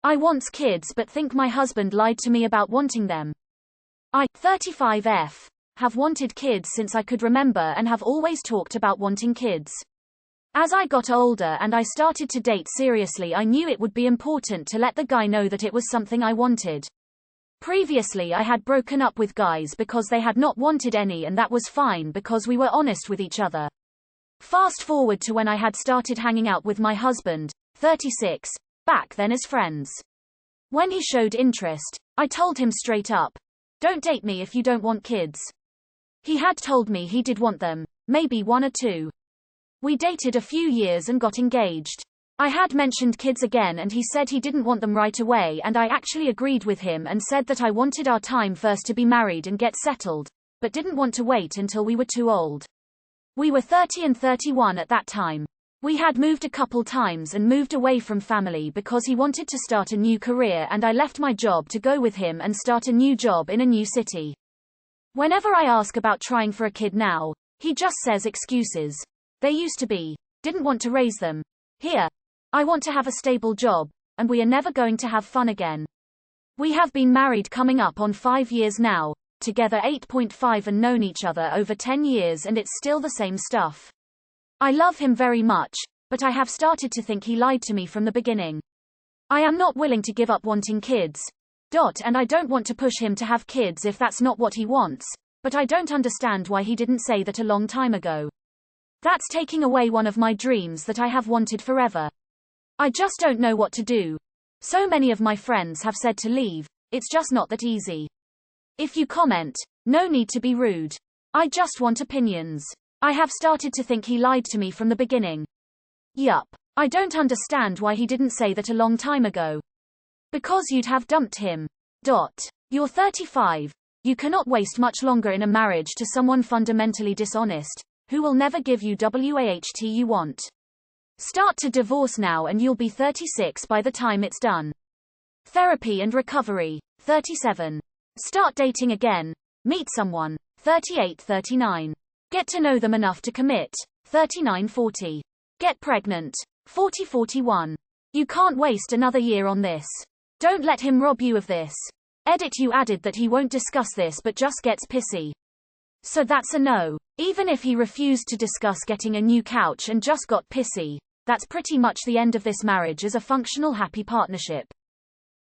I wants kids but think my husband lied to me about wanting them. I, 35F, have wanted kids since I could remember and have always talked about wanting kids. As I got older and I started to date seriously, I knew it would be important to let the guy know that it was something I wanted. Previously I had broken up with guys because they had not wanted any, and that was fine because we were honest with each other. Fast forward to when I had started hanging out with my husband, 36, back then as friends. When he showed interest, I told him straight up, "Don't date me if you don't want kids." He had told me he did want them, maybe 1 or 2. We dated a few years and got engaged. I had mentioned kids again and he said he didn't want them right away, and I actually agreed with him and said that I wanted our time first to be married and get settled, but didn't want to wait until we were too old. We were 30 and 31 at that time. We had moved a couple times and moved away from family because he wanted to start a new career, and I left my job to go with him and start a new job in a new city. Whenever I ask about trying for a kid now, he just says excuses. They used to be. Didn't want to raise them. Here. I want to have a stable job, and we are never going to have fun again. We have been married coming up on 5 years now, together 8.5, and known each other over 10 years, and it's still the same stuff. I love him very much, but I have started to think he lied to me from the beginning. I am not willing to give up wanting kids. And I don't want to push him to have kids if that's not what he wants, but I don't understand why he didn't say that a long time ago. That's taking away one of my dreams that I have wanted forever. I just don't know what to do. So many of my friends have said to leave, it's just not that easy. If you comment, no need to be rude. I just want opinions. I have started to think he lied to me from the beginning. Yup. I don't understand why he didn't say that a long time ago. Because you'd have dumped him. You're 35. You cannot waste much longer in a marriage to someone fundamentally dishonest, who will never give you what you want. Start to divorce now and you'll be 36 by the time it's done. Therapy and recovery, 37. Start dating again. Meet someone, 38-39. Get to know them enough to commit, 39-40. Get pregnant, 40-41. You can't waste another year on this. Don't let him rob you of this. You added that he won't discuss this but just gets pissy. So that's a no. Even if he refused to discuss getting a new couch and just got pissy, that's pretty much the end of this marriage as a functional happy partnership.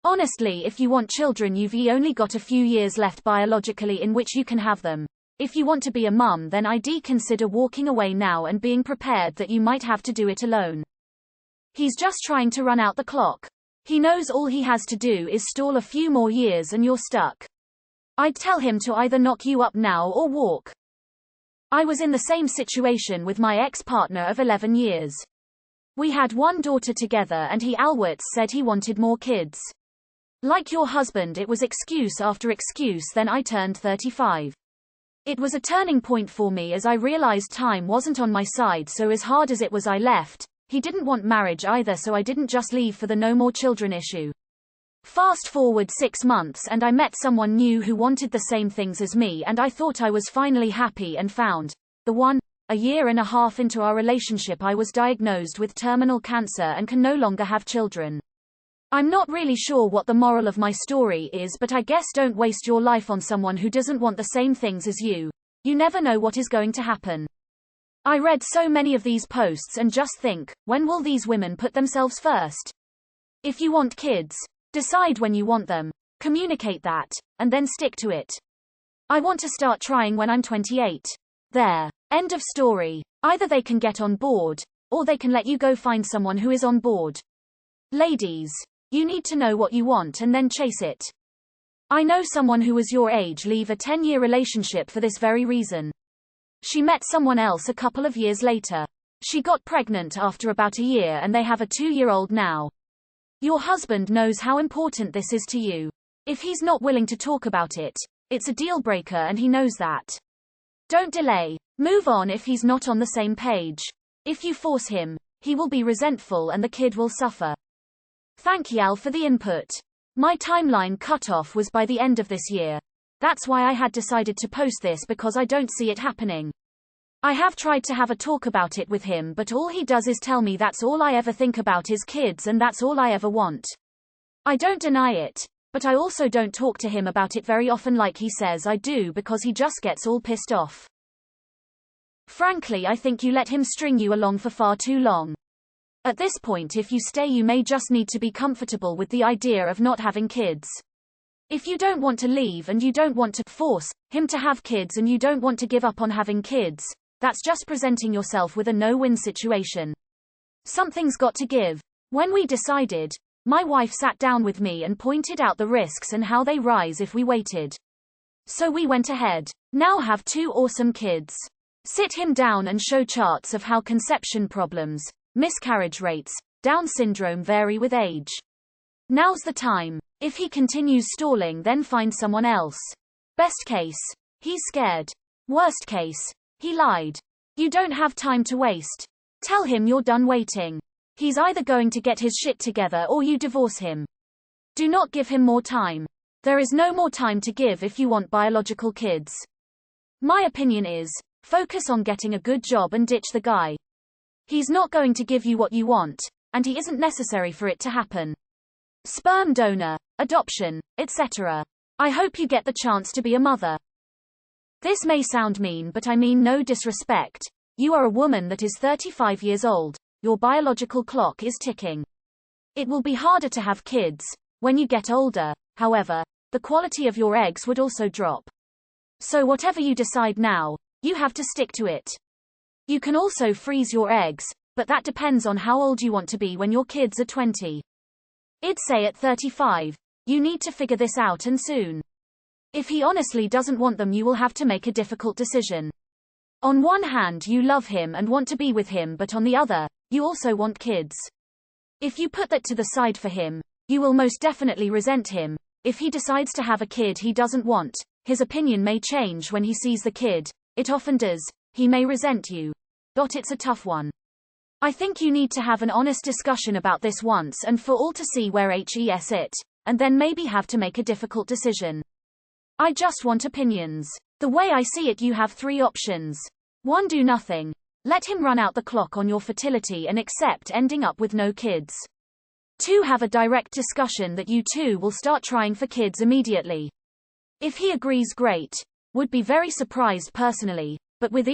Honestly, if you want children, you've only got a few years left biologically in which you can have them. If you want to be a mum, then I'd consider walking away now and being prepared that you might have to do it alone. He's just trying to run out the clock. He knows all he has to do is stall a few more years and you're stuck. I'd tell him to either knock you up now or walk. I was in the same situation with my ex-partner of 11 years. We had one daughter together and he always said he wanted more kids. Like your husband, it was excuse after excuse. Then I turned 35. It was a turning point for me as I realized time wasn't on my side, so as hard as it was I left. He didn't want marriage either, so I didn't just leave for the no more children issue. Fast forward 6 months and I met someone new who wanted the same things as me, and I thought I was finally happy and found the one. A year and a half into our relationship, I was diagnosed with terminal cancer and can no longer have children. I'm not really sure what the moral of my story is, but I guess don't waste your life on someone who doesn't want the same things as you. You never know what is going to happen. I read so many of these posts and just think, when will these women put themselves first? If you want kids, decide when you want them, communicate that, and then stick to it. I want to start trying when I'm 28. There. End of story. Either they can get on board, or they can let you go find someone who is on board. Ladies, you need to know what you want and then chase it. I know someone who was your age leave a 10-year relationship for this very reason. She met someone else a couple of years later. She got pregnant after about a year and they have a 2-year-old now. Your husband knows how important this is to you. If he's not willing to talk about it, it's a deal breaker and he knows that. Don't delay. Move on if he's not on the same page. If you force him, he will be resentful and the kid will suffer. Thank y'all for the input. My timeline cutoff was by the end of this year. That's why I had decided to post this, because I don't see it happening. I have tried to have a talk about it with him, but all he does is tell me that's all I ever think about is kids and that's all I ever want. I don't deny it, but I also don't talk to him about it very often like he says I do because he just gets all pissed off. Frankly, I think you let him string you along for far too long. At this point, if you stay, you may just need to be comfortable with the idea of not having kids. If you don't want to leave and you don't want to force him to have kids and you don't want to give up on having kids, that's just presenting yourself with a no-win situation. Something's got to give. When we decided, my wife sat down with me and pointed out the risks and how they rise if we waited. So we went ahead. Now have 2 awesome kids. Sit him down and show charts of how conception problems, miscarriage rates, Down syndrome vary with age. Now's the time. If he continues stalling, then find someone else. Best case, he's scared. Worst case, he lied. You don't have time to waste. Tell him you're done waiting. He's either going to get his shit together or you divorce him. Do not give him more time. There is no more time to give if you want biological kids. My opinion is, focus on getting a good job and ditch the guy. He's not going to give you what you want, and he isn't necessary for it to happen. Sperm donor, adoption, etc. I hope you get the chance to be a mother. This may sound mean, but I mean no disrespect. You are a woman that is 35 years old. Your biological clock is ticking. It will be harder to have kids when you get older. However, the quality of your eggs would also drop. So whatever you decide now, you have to stick to it. You can also freeze your eggs, but that depends on how old you want to be when your kids are 20. I'd say at 35, you need to figure this out, and soon. If he honestly doesn't want them, you will have to make a difficult decision. On one hand, you love him and want to be with him, but on the other, you also want kids. If you put that to the side for him, you will most definitely resent him. If he decides to have a kid he doesn't want, his opinion may change when he sees the kid. It often does. He may resent you. It's a tough one. I think you need to have an honest discussion about this once and for all to see where he's at, and then maybe have to make a difficult decision. I just want opinions. The way I see it, you have 3 options. 1. Do nothing. Let him run out the clock on your fertility and accept ending up with no kids. 2. Have a direct discussion that you two will start trying for kids immediately. If he agrees, great. Would be very surprised personally, but with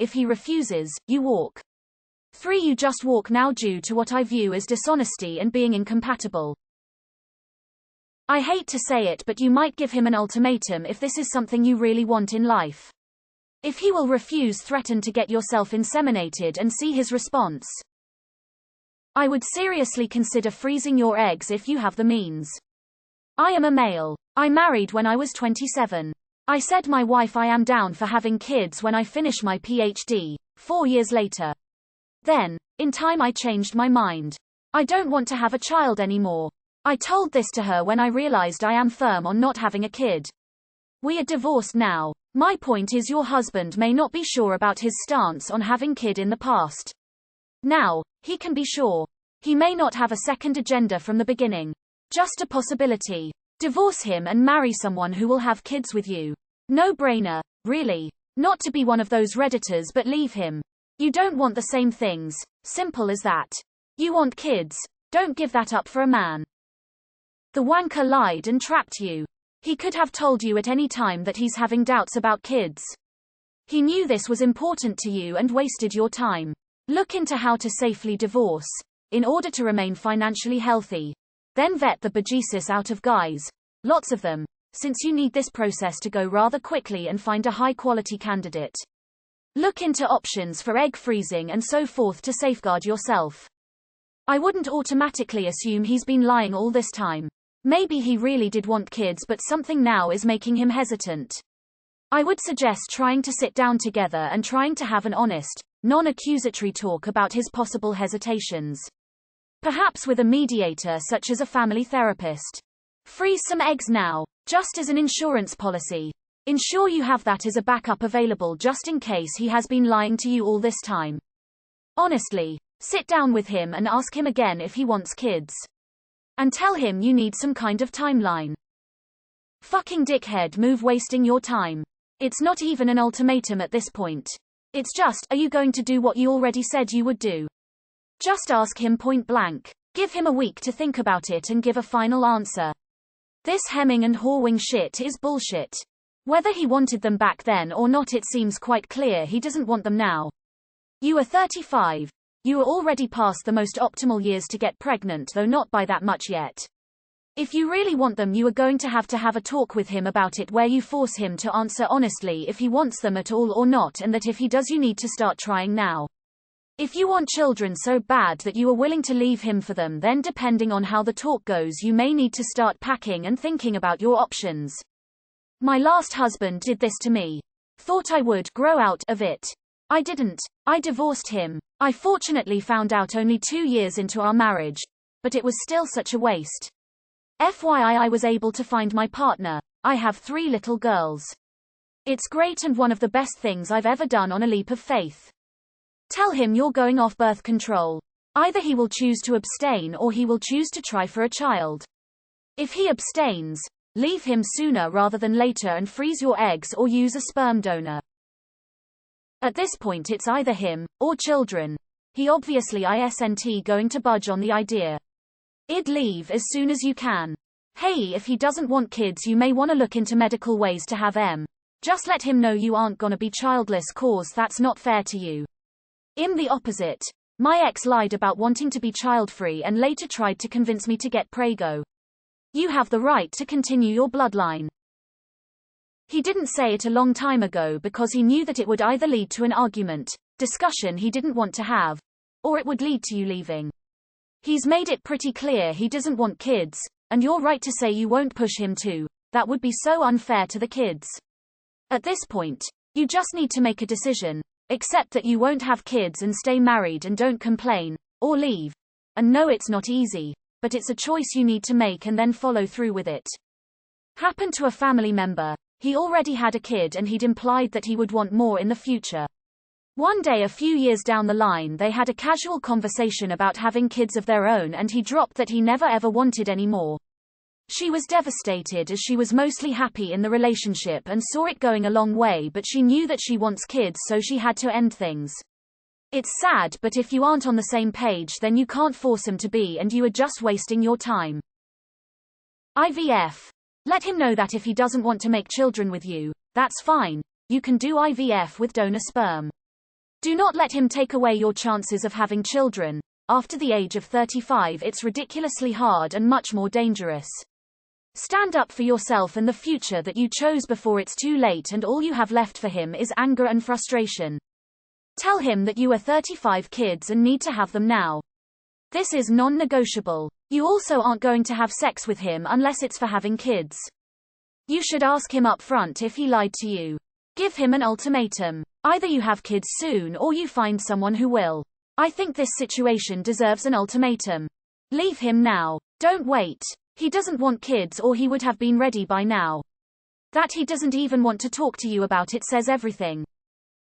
if he refuses, you walk. 3. You just walk now due to what I view as dishonesty and being incompatible. I hate to say it, but you might give him an ultimatum if this is something you really want in life. If he will refuse, threaten to get yourself inseminated and see his response. I would seriously consider freezing your eggs if you have the means. I am a male. I married when I was 27. I said my wife I am down for having kids when I finish my PhD, 4 years later. Then, in time, I changed my mind. I don't want to have a child anymore. I told this to her when I realized I am firm on not having a kid. We are divorced now. My point is, your husband may not be sure about his stance on having kid in the past. Now, he can be sure. He may not have a second agenda from the beginning. Just a possibility. Divorce him and marry someone who will have kids with you. No brainer, really. Not to be one of those Redditors, but leave him. You don't want the same things. Simple as that. You want kids. Don't give that up for a man. The wanker lied and trapped you. He could have told you at any time that he's having doubts about kids. He knew this was important to you and wasted your time. Look into how to safely divorce, in order to remain financially healthy. Then vet the bejesus out of guys. Lots of them, since you need this process to go rather quickly and find a high-quality candidate. Look into options for egg freezing and so forth to safeguard yourself. I wouldn't automatically assume he's been lying all this time. Maybe he really did want kids, but something now is making him hesitant. I would suggest trying to sit down together and trying to have an honest, non-accusatory talk about his possible hesitations. Perhaps with a mediator such as a family therapist. Freeze some eggs now, just as an insurance policy. Ensure you have that as a backup available just in case he has been lying to you all this time. Honestly, sit down with him and ask him again if he wants kids. And tell him you need some kind of timeline. Fucking dickhead move, wasting your time. It's not even an ultimatum at this point. It's just, are you going to do what you already said you would do? Just ask him point blank. Give him a week to think about it and give a final answer. This hemming and hawing shit is bullshit. Whether he wanted them back then or not, it seems quite clear he doesn't want them now. You are 35. You are already past the most optimal years to get pregnant, though not by that much yet. If you really want them, you are going to have a talk with him about it, where you force him to answer honestly if he wants them at all or not, and that if he does, you need to start trying now. If you want children so bad that you are willing to leave him for them, then depending on how the talk goes, you may need to start packing and thinking about your options. My last husband did this to me. Thought I would grow out of it. I didn't. I divorced him. I fortunately found out only 2 years into our marriage, but it was still such a waste. FYI, I was able to find my partner. I have 3 little girls. It's great and one of the best things I've ever done on a leap of faith. Tell him you're going off birth control. Either he will choose to abstain or he will choose to try for a child. If he abstains, leave him sooner rather than later and freeze your eggs or use a sperm donor. At this point it's either him, or children. He obviously isn't going to budge on the idea. I'd leave as soon as you can. Hey, if he doesn't want kids, you may want to look into medical ways to have them. Just let him know you aren't gonna be childless, cause that's not fair to you. I'm the opposite. My ex lied about wanting to be child-free and later tried to convince me to get prego. You have the right to continue your bloodline. He didn't say it a long time ago because he knew that it would either lead to an argument, discussion he didn't want to have, or it would lead to you leaving. He's made it pretty clear he doesn't want kids, and you're right to say you won't push him to. That would be so unfair to the kids. At this point, you just need to make a decision. Accept that you won't have kids and stay married and don't complain, or leave. And no, it's not easy, but it's a choice you need to make and then follow through with it. Happened to a family member. He already had a kid and he'd implied that he would want more in the future. One day a few years down the line, they had a casual conversation about having kids of their own and he dropped that he never ever wanted any more. She was devastated as she was mostly happy in the relationship and saw it going a long way, but she knew that she wants kids, so she had to end things. It's sad, but if you aren't on the same page, then you can't force him to be, and you are just wasting your time. IVF. Let him know that if he doesn't want to make children with you, that's fine. You can do IVF with donor sperm. Do not let him take away your chances of having children. After the age of 35, it's ridiculously hard and much more dangerous. Stand up for yourself and the future that you chose before it's too late, and all you have left for him is anger and frustration. Tell him that you are 35 kids and need to have them now. This is non-negotiable. You also aren't going to have sex with him unless it's for having kids. You should ask him up front if he lied to you. Give him an ultimatum. Either you have kids soon or you find someone who will. I think this situation deserves an ultimatum. Leave him now. Don't wait. He doesn't want kids, or he would have been ready by now. That he doesn't even want to talk to you about it says everything.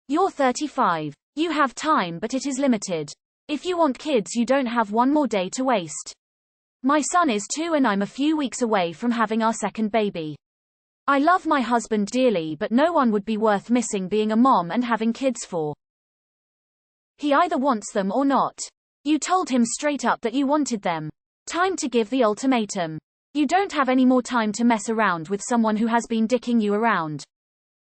You're 35. You have time, but it is limited. If you want kids, you don't have one more day to waste. My son is 2 and I'm a few weeks away from having our second baby. I love my husband dearly, but no one would be worth missing being a mom and having kids for. He either wants them or not. You told him straight up that you wanted them. Time to give the ultimatum. You don't have any more time to mess around with someone who has been dicking you around.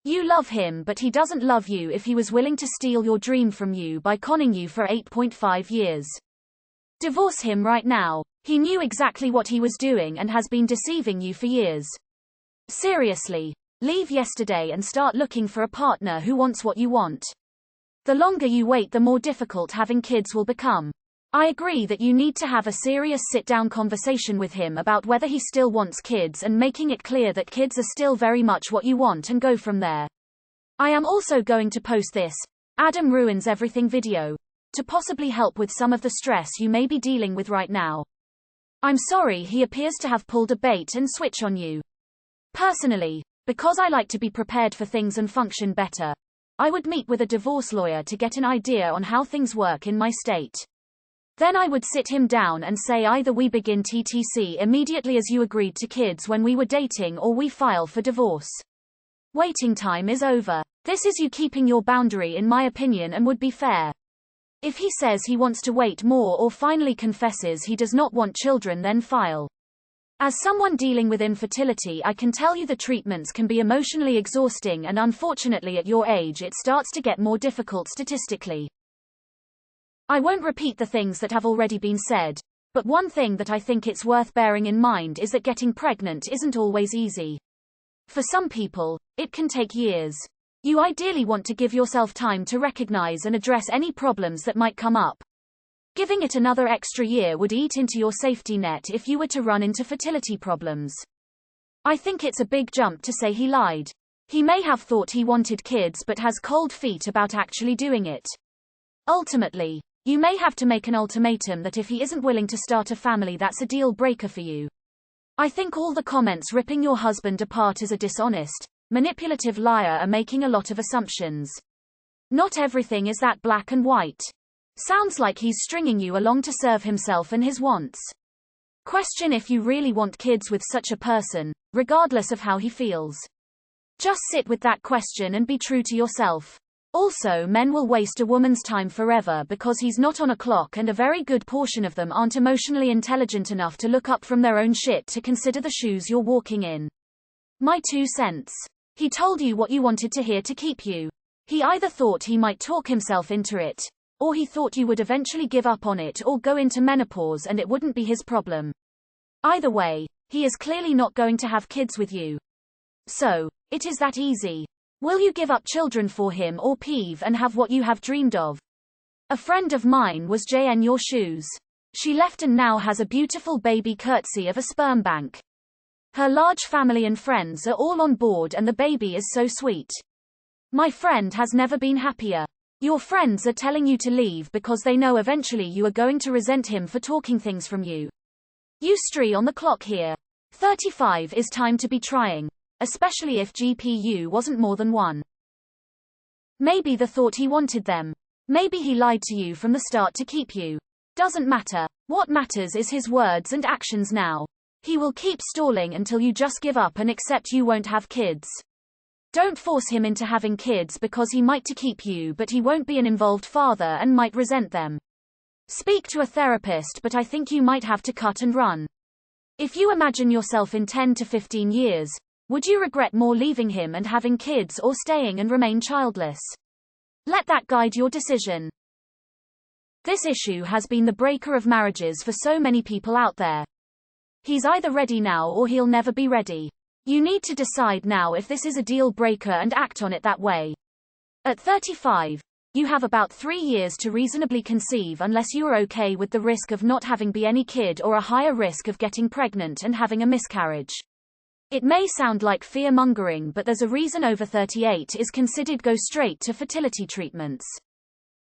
You love him, but he doesn't love you if he was willing to steal your dream from you by conning you for 8.5 years. Divorce him right now. He knew exactly what he was doing and has been deceiving you for years. Seriously. Leave yesterday and start looking for a partner who wants what you want. The longer you wait, the more difficult having kids will become. I agree that you need to have a serious sit-down conversation with him about whether he still wants kids and making it clear that kids are still very much what you want, and go from there. I am also going to post this Adam Ruins Everything video to possibly help with some of the stress you may be dealing with right now. I'm sorry he appears to have pulled a bait and switch on you. Personally, because I like to be prepared for things and function better, I would meet with a divorce lawyer to get an idea on how things work in my state. Then I would sit him down and say either we begin TTC immediately as you agreed to kids when we were dating, or we file for divorce. Waiting time is over. This is you keeping your boundary, in my opinion, and would be fair. If he says he wants to wait more or finally confesses he does not want children, then file. As someone dealing with infertility, I can tell you the treatments can be emotionally exhausting, and unfortunately at your age it starts to get more difficult statistically. I won't repeat the things that have already been said, but one thing that I think it's worth bearing in mind is that getting pregnant isn't always easy. For some people, it can take years. You ideally want to give yourself time to recognize and address any problems that might come up. Giving it another extra year would eat into your safety net if you were to run into fertility problems. I think it's a big jump to say he lied. He may have thought he wanted kids but has cold feet about actually doing it. Ultimately, you may have to make an ultimatum that if he isn't willing to start a family, that's a deal breaker for you. I think all the comments ripping your husband apart as a dishonest, manipulative liar are making a lot of assumptions. Not everything is that black and white. Sounds like he's stringing you along to serve himself and his wants. Question if you really want kids with such a person, regardless of how he feels. Just sit with that question and be true to yourself. Also, men will waste a woman's time forever because he's not on a clock, and a very good portion of them aren't emotionally intelligent enough to look up from their own shit to consider the shoes you're walking in. My 2 cents. He told you what you wanted to hear to keep you. He either thought he might talk himself into it, or he thought you would eventually give up on it or go into menopause and it wouldn't be his problem. Either way, he is clearly not going to have kids with you. So, it is that easy. Will you give up children for him or peeve and have what you have dreamed of? A friend of mine was in your shoes. She left and now has a beautiful baby courtesy of a sperm bank. Her large family and friends are all on board and the baby is so sweet. My friend has never been happier. Your friends are telling you to leave because they know eventually you are going to resent him for talking things from you. You stray on the clock here. 35 is time to be trying. Especially if GPU wasn't more than 1. Maybe the thought he wanted them. Maybe he lied to you from the start to keep you. Doesn't matter. What matters is his words and actions now. He will keep stalling until you just give up and accept you won't have kids. Don't force him into having kids because he might to keep you, but he won't be an involved father and might resent them. Speak to a therapist, but I think you might have to cut and run. If you imagine yourself in 10 to 15 years, would you regret more leaving him and having kids or staying and remain childless? Let that guide your decision. This issue has been the breaker of marriages for so many people out there. He's either ready now or he'll never be ready. You need to decide now if this is a deal breaker and act on it that way. At 35, you have about 3 years to reasonably conceive unless you are okay with the risk of not having any kid or a higher risk of getting pregnant and having a miscarriage. It may sound like fear-mongering, but there's a reason over 38 is considered go straight to fertility treatments.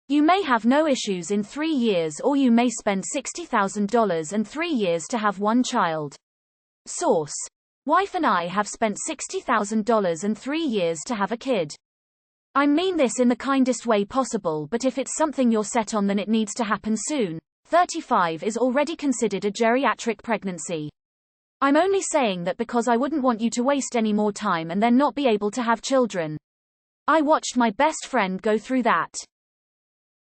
You may have no issues in 3 years, or you may spend $60,000 and 3 years to have 1 child. Source: Wife and I have spent $60,000 and 3 years to have a kid. I mean this in the kindest way possible, but if it's something you're set on, then it needs to happen soon. 35 is already considered a geriatric pregnancy. I'm only saying that because I wouldn't want you to waste any more time and then not be able to have children. I watched my best friend go through that.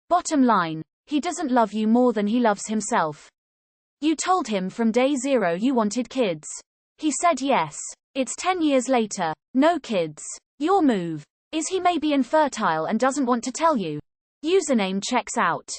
Bottom line, he doesn't love you more than he loves himself. You told him from day 0 you wanted kids. He said yes. It's 10 years later. No kids. Your move is he may be infertile and doesn't want to tell you. Username checks out.